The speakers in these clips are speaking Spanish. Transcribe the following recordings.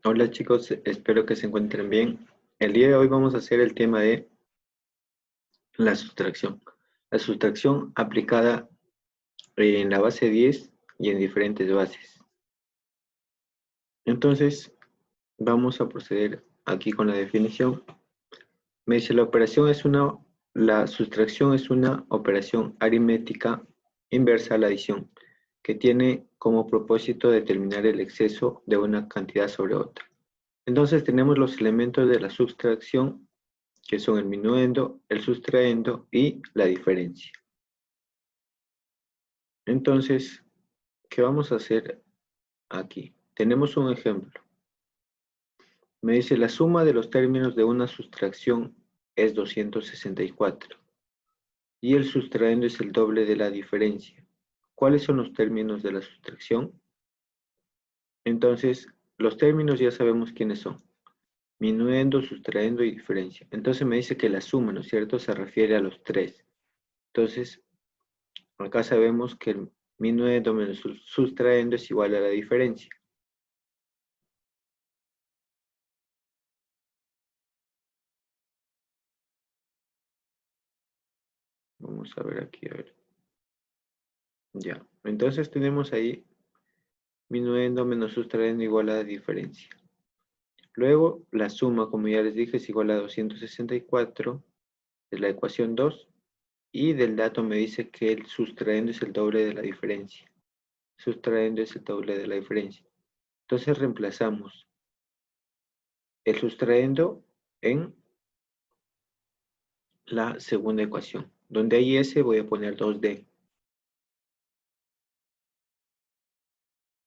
Hola chicos, espero que se encuentren bien. El día de hoy vamos a hacer el tema de la sustracción. La sustracción aplicada en la base 10 y en diferentes bases. Entonces, vamos a proceder aquí con la definición. Me dice la sustracción es una operación aritmética inversa a la adición, que tiene como propósito determinar el exceso de una cantidad sobre otra. Entonces tenemos los elementos de la sustracción, que son el minuendo, el sustraendo y la diferencia. Entonces, ¿qué vamos a hacer aquí? Tenemos un ejemplo. Me dice la suma de los términos de una sustracción es 264 y el sustraendo es el doble de la diferencia. ¿Cuáles son los términos de la sustracción? Entonces, los términos ya sabemos quiénes son. Minuendo, sustraendo y diferencia. Entonces me dice que la suma, ¿no es cierto?, se refiere a los tres. Entonces, acá sabemos que el minuendo menos sustraendo es igual a la diferencia. Vamos a ver aquí, a ver. Ya, entonces tenemos ahí minuendo menos sustraendo igual a la diferencia. Luego, la suma, como ya les dije, es igual a 264, es la ecuación 2, y del dato me dice que el sustraendo es el doble de la diferencia. Sustraendo es el doble de la diferencia. Entonces reemplazamos el sustraendo en la segunda ecuación. Donde hay S voy a poner 2D.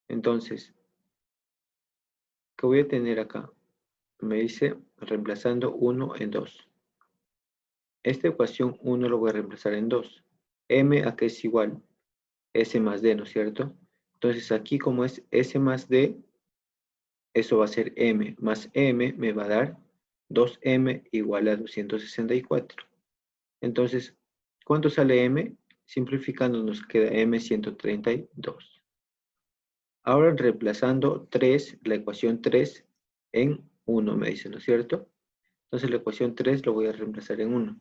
Entonces, ¿qué voy a tener acá? Me dice reemplazando 1 en 2. Esta ecuación 1 lo voy a reemplazar en 2. M acá es igual S más D, ¿no es cierto? Entonces aquí como es S más D, eso va a ser M más M me va a dar 2M igual a 264. Entonces, ¿cuánto sale M? Simplificando nos queda M 132. Ahora reemplazando 3, la ecuación 3 en 1 me dice, ¿no es cierto? Entonces la ecuación 3 lo voy a reemplazar en 1.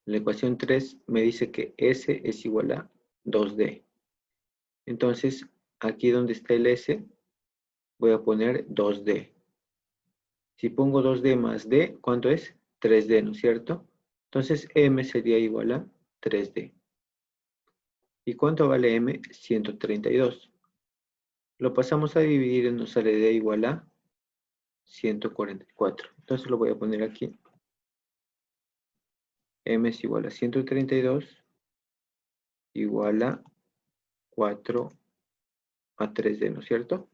La ecuación 3 me dice que S es igual a 2D. Entonces, aquí donde está el S, voy a poner 2D. Si pongo 2D más D, ¿cuánto es? 3D, ¿no es cierto? Entonces M sería igual a 3D. ¿Y cuánto vale M? 132. Lo pasamos a dividir y nos sale D igual a 144. Entonces lo voy a poner aquí. M es igual a 132 igual a 4 a 3D, ¿no es cierto?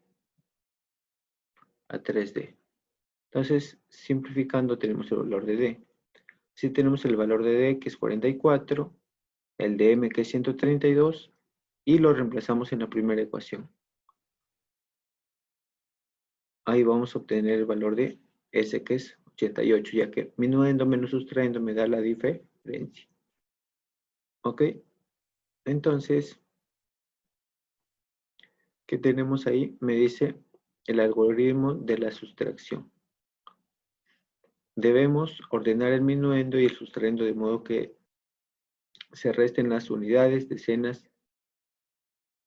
A 3D. Entonces, simplificando, tenemos el valor de D. Si tenemos el valor de D, que es 44, el de M, que es 132, y lo reemplazamos en la primera ecuación. Ahí vamos a obtener el valor de S, que es 88, ya que minuendo menos sustrayendo me da la diferencia. ¿Ok? Entonces, ¿qué tenemos ahí? Me dice el algoritmo de la sustracción. Debemos ordenar el minuendo y el sustraendo de modo que se resten las unidades, decenas,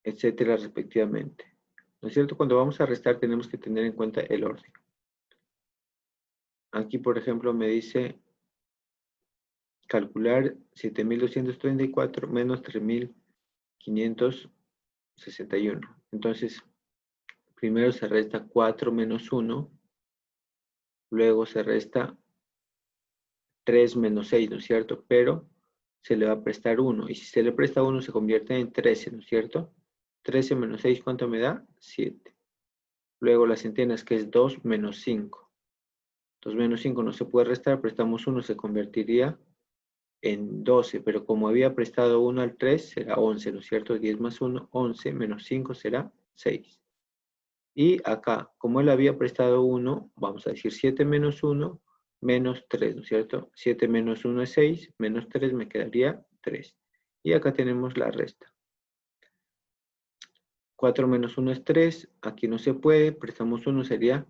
etcétera, respectivamente. ¿No es cierto? Cuando vamos a restar tenemos que tener en cuenta el orden. Aquí, por ejemplo, me dice calcular 7.234 menos 3.561. Entonces, primero se resta 4 menos 1, luego se resta 3 menos 6, ¿no es cierto? Pero se le va a prestar 1, y si se le presta 1 se convierte en 13, ¿no es cierto? 13 menos 6, ¿cuánto me da? 7. Luego las centenas, que es 2 menos 5. 2 menos 5 no se puede restar, prestamos 1, se convertiría en 12, pero como había prestado 1 al 3, será 11, ¿no es cierto? 10 más 1, 11, menos 5 será 6. Y acá, como él había prestado 1, vamos a decir 7 menos 1, menos 3, ¿no es cierto? 7 menos 1 es 6, menos 3 me quedaría 3. Y acá tenemos la resta. 4 menos 1 es 3, aquí no se puede, prestamos 1, sería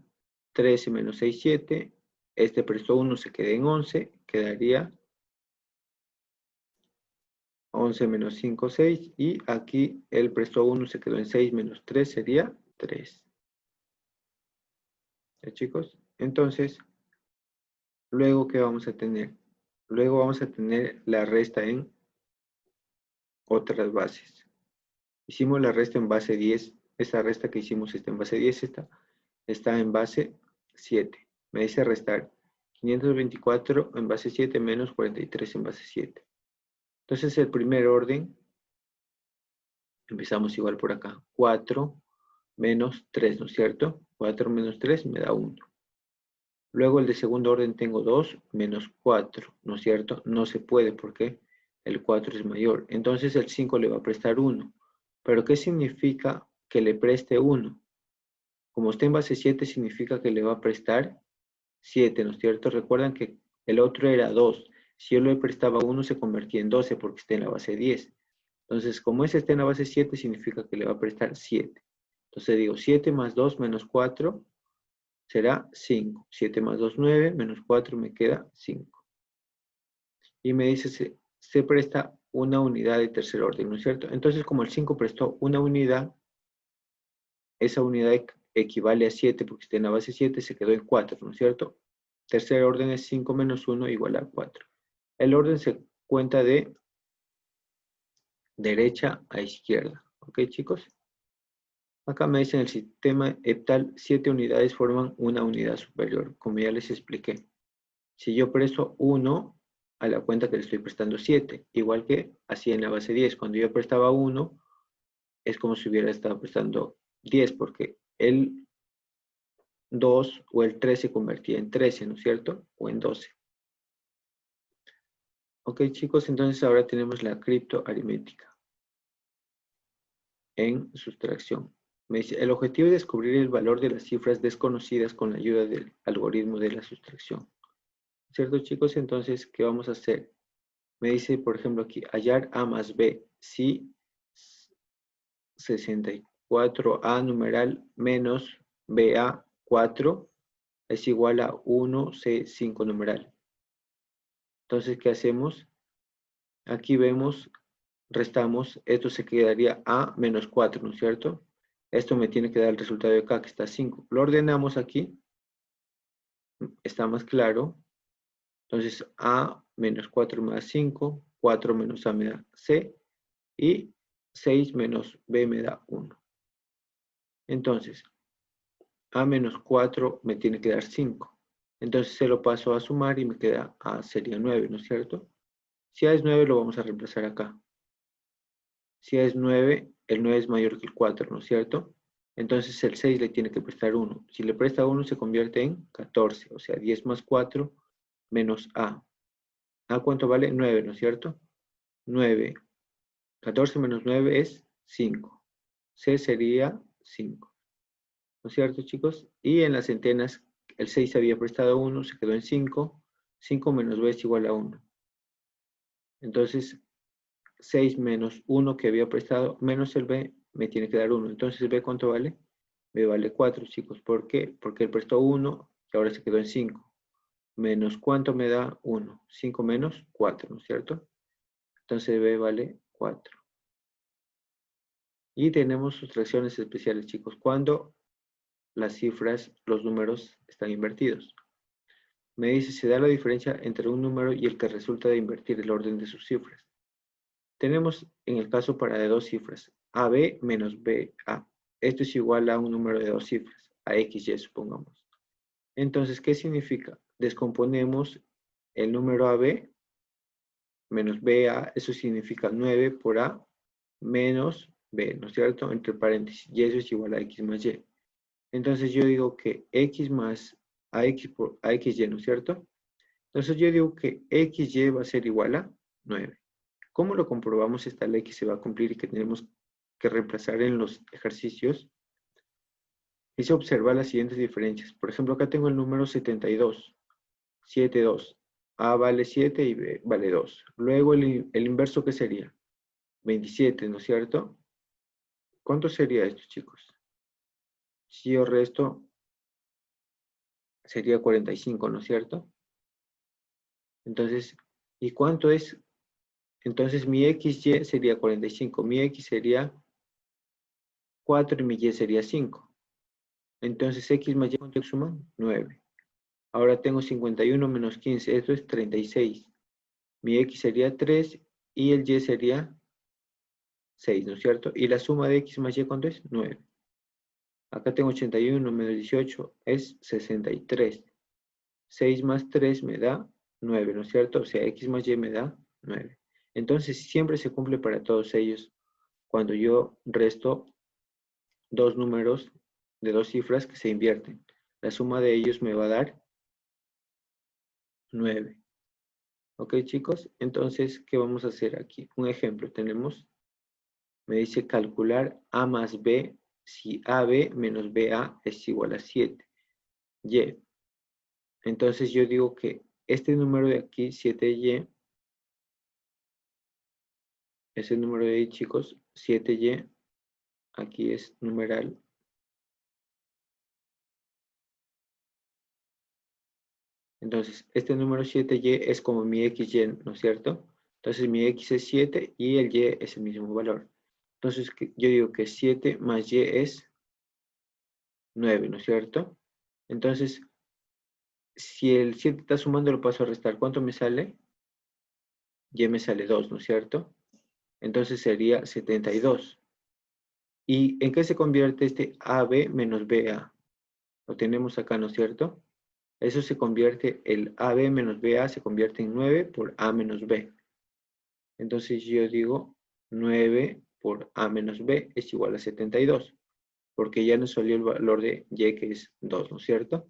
13 menos 6, 7. Este prestó 1, se queda en 11, quedaría 11 menos 5, 6. Y aquí él prestó 1, se quedó en 6 menos 3, sería 3. ¿Ya, chicos? Entonces, luego, ¿qué vamos a tener? Luego vamos a tener la resta en otras bases. Hicimos la resta en base 10. Esta resta que hicimos está en base 10. Esta está en base 7. Me dice restar 524 en base 7 menos 43 en base 7. Entonces, el primer orden, empezamos igual por acá. 4 menos 3, ¿no es cierto? 4 menos 3 me da 1. Luego el de segundo orden tengo 2 menos 4, ¿no es cierto? No se puede porque el 4 es mayor. Entonces el 5 le va a prestar 1. ¿Pero qué significa que le preste 1? Como está en base 7, significa que le va a prestar 7, ¿no es cierto? Recuerdan que el otro era 2. Si yo le prestaba 1, se convertía en 12 porque está en la base 10. Entonces, como ese está en la base 7, significa que le va a prestar 7. Entonces digo 7 más 2 menos 4 será 5. 7 más 2, 9, menos 4 me queda 5. Y me dice, se presta una unidad de tercer orden, ¿no es cierto? Entonces, como el 5 prestó una unidad, esa unidad equivale a 7, porque está en la base 7, se quedó en 4, ¿no es cierto? Tercer orden es 5 menos 1 igual a 4. El orden se cuenta de derecha a izquierda. ¿Ok, chicos? Acá me dicen el sistema heptal, 7 unidades forman una unidad superior, como ya les expliqué. Si yo presto 1 a la cuenta que le estoy prestando 7, igual que así en la base 10. Cuando yo prestaba 1, es como si hubiera estado prestando 10, porque el 2 o el 3 se convertía en 13, ¿no es cierto? O en 12. Ok, chicos, entonces ahora tenemos la criptoaritmética en sustracción. Me dice, el objetivo es descubrir el valor de las cifras desconocidas con la ayuda del algoritmo de la sustracción. ¿Cierto, chicos? Entonces, ¿qué vamos a hacer? Me dice, por ejemplo, aquí, hallar A más B. Si 64A numeral menos BA 4 es igual a 1C5 numeral. Entonces, ¿qué hacemos? Aquí vemos, restamos, esto se quedaría A menos 4, ¿no es cierto? Esto me tiene que dar el resultado de acá, que está 5. Lo ordenamos aquí, está más claro. Entonces, A menos 4 me da 5, 4 menos A me da C, y 6 menos B me da 1. Entonces, A menos 4 me tiene que dar 5. Entonces se lo paso a sumar y me queda A sería 9, ¿no es cierto? Si A es 9, lo vamos a reemplazar acá. Si A es 9, el 9 es mayor que el 4, ¿no es cierto? Entonces el 6 le tiene que prestar 1. Si le presta 1, se convierte en 14. O sea, 10 más 4 menos A. ¿A cuánto vale? 9, ¿no es cierto? 9. 14 menos 9 es 5. C sería 5. ¿No es cierto, chicos? Y en las centenas, el 6 se había prestado 1, se quedó en 5. 5 menos b es igual a 1. Entonces, 6 menos 1 que había prestado, menos el b, me tiene que dar 1. Entonces, b, ¿cuánto vale? B vale 4, chicos. ¿Por qué? Porque él prestó 1 y ahora se quedó en 5. Menos, ¿cuánto me da? 1. 5 menos 4, ¿no es cierto? Entonces, b vale 4. Y tenemos sustracciones especiales, chicos. Cuando las cifras, los números están invertidos. Me dice, se da la diferencia entre un número y el que resulta de invertir el orden de sus cifras. Tenemos en el caso para de dos cifras, AB menos BA. Esto es igual a un número de dos cifras, a XY supongamos. Entonces, ¿qué significa? Descomponemos el número AB menos BA, eso significa 9 por A menos B, ¿no es cierto? Entre paréntesis, y eso es igual a X más Y. Entonces yo digo que X más AX por AXY, ¿no es cierto? Entonces yo digo que XY va a ser igual a 9. ¿Cómo lo comprobamos? Esta ley que se va a cumplir y que tenemos que reemplazar en los ejercicios. Es observar las siguientes diferencias. Por ejemplo, acá tengo el número 72. 72. A vale 7 y B vale 2. Luego el inverso, ¿qué sería? 27, ¿no es cierto? ¿Cuánto sería esto, chicos? Si yo resto, sería 45, ¿no es cierto? Entonces, ¿y cuánto es? Entonces, mi XY sería 45. Mi X sería 4 y mi Y sería 5. Entonces, X más Y, ¿cuánto suman? 9. Ahora tengo 51 menos 15. Esto es 36. Mi X sería 3 y el Y sería 6, ¿no es cierto? Y la suma de X más Y, ¿cuánto es? 9. Acá tengo 81 menos 18 es 63. 6 más 3 me da 9, ¿no es cierto? O sea, X más Y me da 9. Entonces, siempre se cumple para todos ellos cuando yo resto dos números de dos cifras que se invierten. La suma de ellos me va a dar 9. ¿Ok, chicos? Entonces, ¿qué vamos a hacer aquí? Un ejemplo. Tenemos, me dice calcular A más B si AB menos BA es igual a 7. Y. Entonces, yo digo que este número de aquí, 7Y, ese número de ahí, chicos, 7Y, aquí es numeral. Entonces, este número 7Y es como mi XY, ¿no es cierto? Entonces, mi X es 7 y el Y es el mismo valor. Entonces, yo digo que 7 más Y es 9, ¿no es cierto? Entonces, si el 7 está sumando, lo paso a restar. ¿Cuánto me sale? Y me sale 2, ¿no es cierto? Entonces, sería 72. ¿Y en qué se convierte este AB menos BA? Lo tenemos acá, ¿no es cierto? Eso se convierte, el AB menos BA se convierte en 9 por A menos B. Entonces yo digo 9 por A menos B es igual a 72, porque ya nos salió el valor de Y que es 2, ¿no es cierto?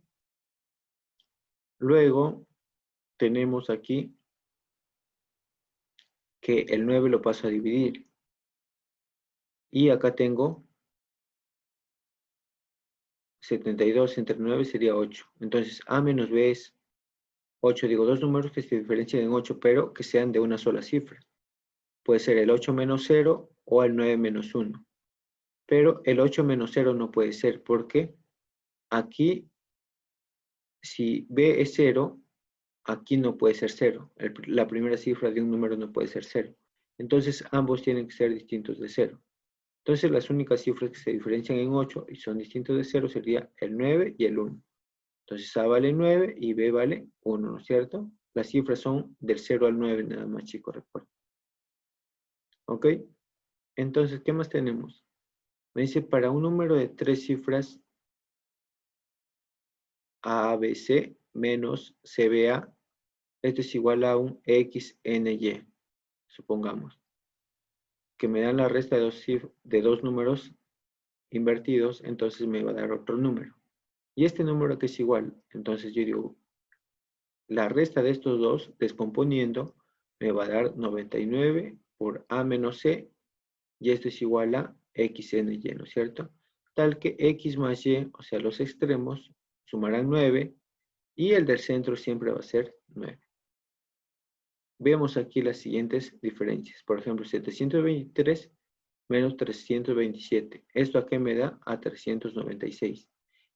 Luego tenemos aquí que el 9 lo paso a dividir. Y acá tengo 72 entre 9 sería 8. Entonces A menos B es 8. Digo, dos números que se diferencian en 8, pero que sean de una sola cifra. Puede ser el 8 menos 0 o el 9 menos 1. Pero el 8 menos 0 no puede ser porque aquí, si B es 0, aquí no puede ser 0. La primera cifra de un número no puede ser 0. Entonces ambos tienen que ser distintos de 0. Entonces las únicas cifras que se diferencian en 8 y son distintos de 0 sería el 9 y el 1. Entonces A vale 9 y B vale 1, ¿no es cierto? Las cifras son del 0 al 9 nada más, chicos, recuerden. ¿Ok? Entonces, ¿qué más tenemos? Me dice, para un número de 3 cifras, ABC menos CBA, esto es igual a un XNY, supongamos. Que me dan la resta de dos números invertidos, entonces me va a dar otro número. Y este número que es igual, entonces yo digo, la resta de estos dos, descomponiendo, me va a dar 99 por A menos C, y esto es igual a XNY, ¿no es cierto? Tal que X más Y, o sea, los extremos, sumarán 9, y el del centro siempre va a ser 9. Vemos aquí las siguientes diferencias. Por ejemplo, 723 menos 327. ¿Esto a qué me da? A 396.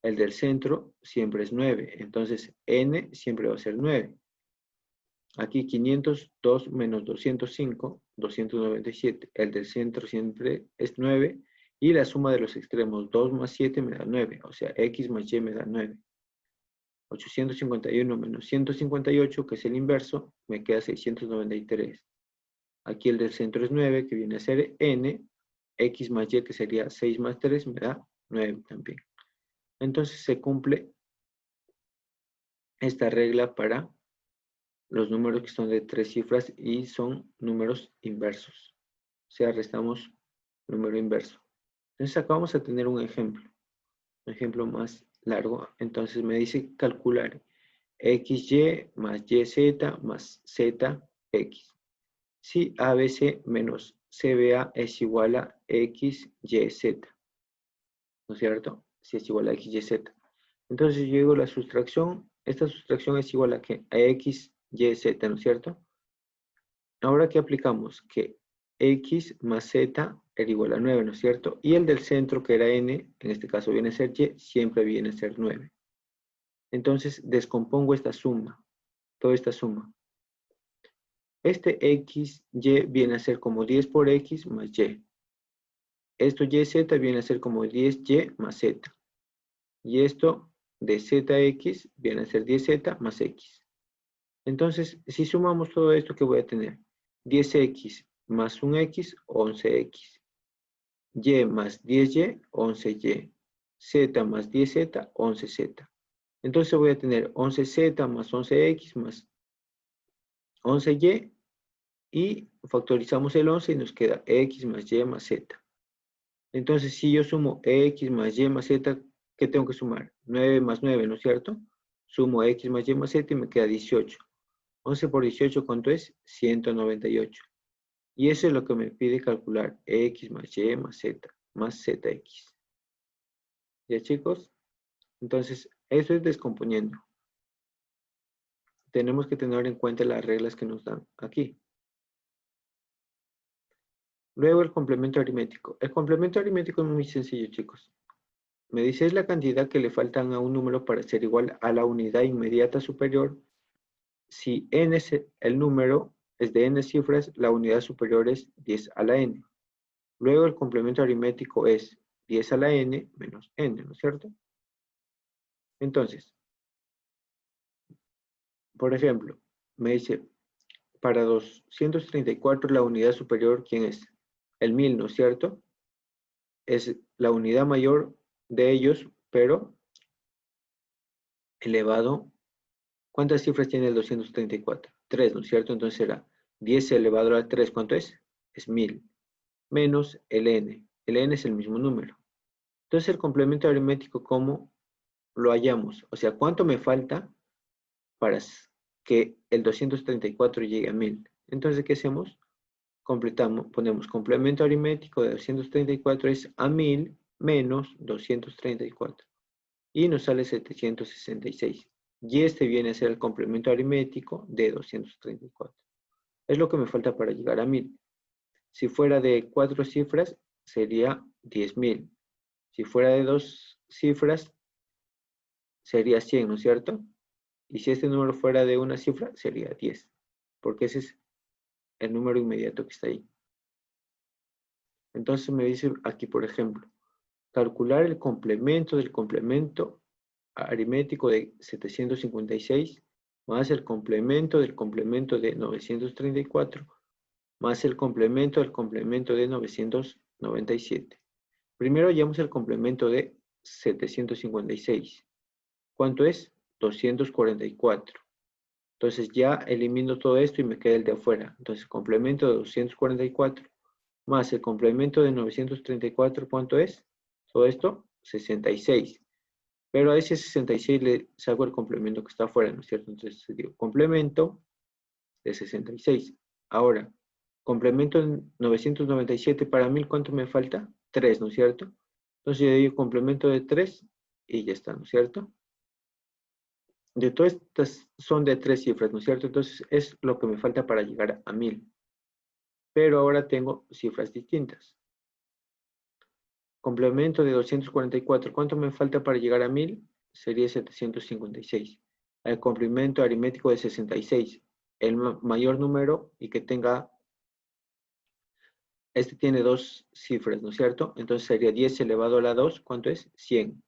El del centro siempre es 9. Entonces, n siempre va a ser 9. Aquí 502 menos 205, 297. El del centro siempre es 9. Y la suma de los extremos, 2 más 7 me da 9. O sea, x más y me da 9. 851 menos 158, que es el inverso, me queda 693. Aquí el del centro es 9, que viene a ser n. X más y, que sería 6 más 3, me da 9 también. Entonces se cumple esta regla para los números que son de 3 cifras y son números inversos. O sea, restamos número inverso. Entonces acá vamos a tener un ejemplo más largo. Entonces me dice calcular XY más YZ más ZX. Si ABC menos CBA es igual a XYZ, ¿no es cierto? Si es igual a XYZ. Entonces yo digo la sustracción, esta sustracción es igual a ¿qué? A XYZ, ¿no es cierto? Ahora, ¿qué aplicamos? Que x más z era igual a 9, ¿no es cierto? Y el del centro, que era n, en este caso viene a ser y, siempre viene a ser 9. Entonces, descompongo esta suma, toda esta suma. Este x, y viene a ser como 10 por x más y. Esto y, z viene a ser como 10y más z. Y esto de zx viene a ser 10z más x. Entonces, si sumamos todo esto, ¿qué voy a tener? 10x más 1x, 11x. Y más 10y, 11y. Z más 10z, 11z. Entonces voy a tener 11z más 11x más 11y. Y factorizamos el 11 y nos queda x más y más z. Entonces, si yo sumo x más y más z, ¿qué tengo que sumar? 9 más 9, ¿no es cierto? Sumo x más y más z y me queda 18. 11 por 18, ¿cuánto es? 198. Y eso es lo que me pide calcular x más y más zx. ¿Ya, chicos? Entonces, eso es descomponiendo. Tenemos que tener en cuenta las reglas que nos dan aquí. Luego el complemento aritmético. El complemento aritmético es muy sencillo, chicos. Me dice es la cantidad que le faltan a un número para ser igual a la unidad inmediata superior. Si n es el número es de n cifras, la unidad superior es 10 a la n. Luego el complemento aritmético es 10 a la n menos n, ¿no es cierto? Entonces, por ejemplo, me dice, para 234 la unidad superior, ¿quién es? El 1000, ¿no es cierto? Es la unidad mayor de ellos, pero elevado. ¿Cuántas cifras tiene el 234? 3, ¿no es cierto? Entonces será 10 elevado a 3, ¿cuánto es? Es 1000. Menos el n. El n es el mismo número. Entonces el complemento aritmético, ¿cómo lo hallamos? O sea, ¿cuánto me falta para que el 234 llegue a 1000? Entonces, ¿qué hacemos? Completamos, ponemos complemento aritmético de 234 es a 1000 menos 234. Y nos sale 766. Y este viene a ser el complemento aritmético de 234. Es lo que me falta para llegar a 1000. Si fuera de 4 cifras, sería 10.000. Si fuera de 2 cifras, sería 100, ¿no es cierto? Y si este número fuera de una cifra, sería 10. Porque ese es el número inmediato que está ahí. Entonces me dice aquí, por ejemplo, calcular el complemento del complemento aritmético de 756 más el complemento del complemento de 934 más el complemento del complemento de 997. Primero hallamos el complemento de 756. ¿Cuánto es? 244. Entonces ya elimino todo esto y me queda el de afuera. Entonces complemento de 244 más el complemento de 934, ¿cuánto es? Todo esto, 66. Pero a ese 66 le saco el complemento que está afuera, ¿no es cierto? Entonces digo, complemento de 66. Ahora, complemento de 997 para 1000, ¿cuánto me falta? 3, ¿no es cierto? Entonces yo digo complemento de 3 y ya está, ¿no es cierto? De todas estas son de 3 cifras, ¿no es cierto? Entonces es lo que me falta para llegar a 1000. Pero ahora tengo cifras distintas. Complemento de 244. ¿Cuánto me falta para llegar a 1000? Sería 756. El complemento aritmético de 66. El mayor número y que tenga, este tiene 2 cifras, ¿no es cierto? Entonces sería 10 elevado a la 2. ¿Cuánto es? 100.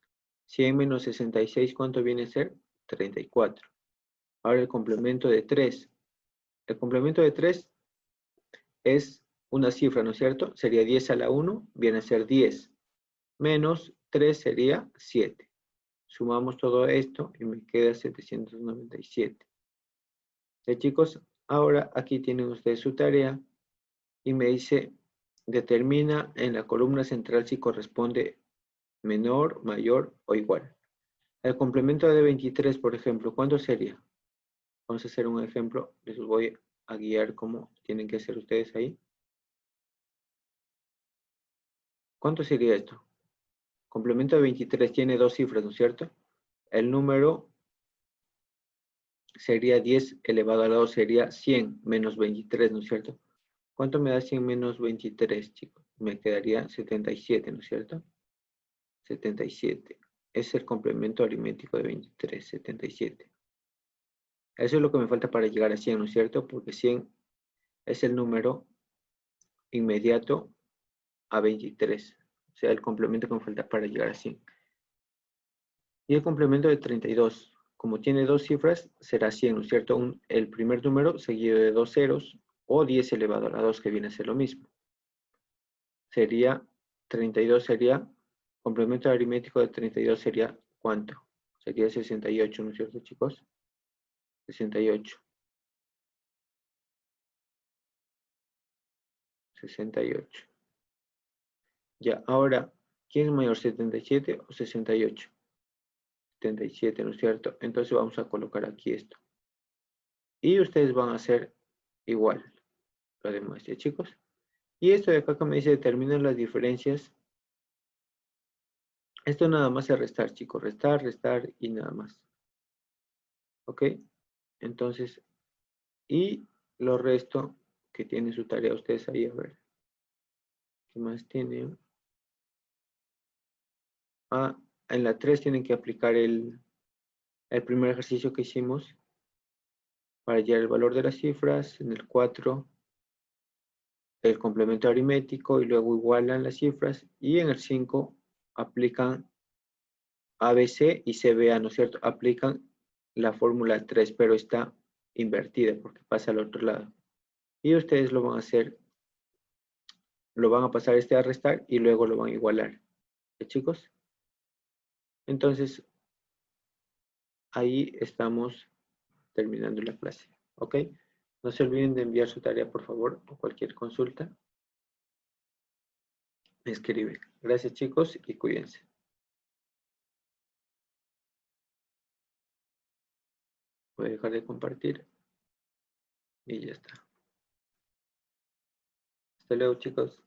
100 menos 66, ¿cuánto viene a ser? 34. Ahora el complemento de 3. El complemento de 3 es una cifra, ¿no es cierto? Sería 10 a la 1, viene a ser 10. Menos 3 sería 7. Sumamos todo esto y me queda 797. Chicos, ahora aquí tienen ustedes su tarea y me dice, determina en la columna central si corresponde menor, mayor o igual. El complemento de 23, por ejemplo, ¿cuánto sería? Vamos a hacer un ejemplo, les voy a guiar cómo tienen que hacer ustedes ahí. ¿Cuánto sería esto? Complemento de 23 tiene 2 cifras, ¿no es cierto? El número sería 10 elevado a la 2, sería 100 menos 23, ¿no es cierto? ¿Cuánto me da 100 menos 23, chicos? Me quedaría 77, ¿no es cierto? 77. Es el complemento aritmético de 23, 77. Eso es lo que me falta para llegar a 100, ¿no es cierto? Porque 100 es el número inmediato a 23. O sea, el complemento que me falta para llegar a 100. Y el complemento de 32, como tiene dos cifras, será 100, ¿no es cierto? El primer número seguido de dos ceros o 10 elevado a la 2, que viene a ser lo mismo. Sería, 32 sería, complemento aritmético de 32 sería, ¿cuánto? Sería 68, ¿no es cierto, chicos? 68. 68. Ya, ahora, ¿quién es mayor, 77 o 68? 77, ¿no es cierto? Entonces vamos a colocar aquí esto. Y ustedes van a hacer igual lo demás, ¿ya, chicos? Y esto de acá que me dice determinan las diferencias. Esto nada más es restar, chicos. Restar, restar y nada más. ¿Ok? Entonces, y lo resto que tiene su tarea ustedes ahí, a ver. ¿Qué más tienen? Ah, en la 3 tienen que aplicar el primer ejercicio que hicimos para hallar el valor de las cifras. En el 4, el complemento aritmético y luego igualan las cifras. Y en el 5 aplican ABC y CBA, ¿no es cierto? Aplican la fórmula 3, pero está invertida porque pasa al otro lado. Y ustedes lo van a hacer, lo van a pasar a restar y luego lo van a igualar. ¿Sí, chicos? Entonces, ahí estamos terminando la clase. ¿Ok? No se olviden de enviar su tarea, por favor, o cualquier consulta. Me escriben. Gracias, chicos, y cuídense. Voy a dejar de compartir y ya está. Hasta luego, chicos.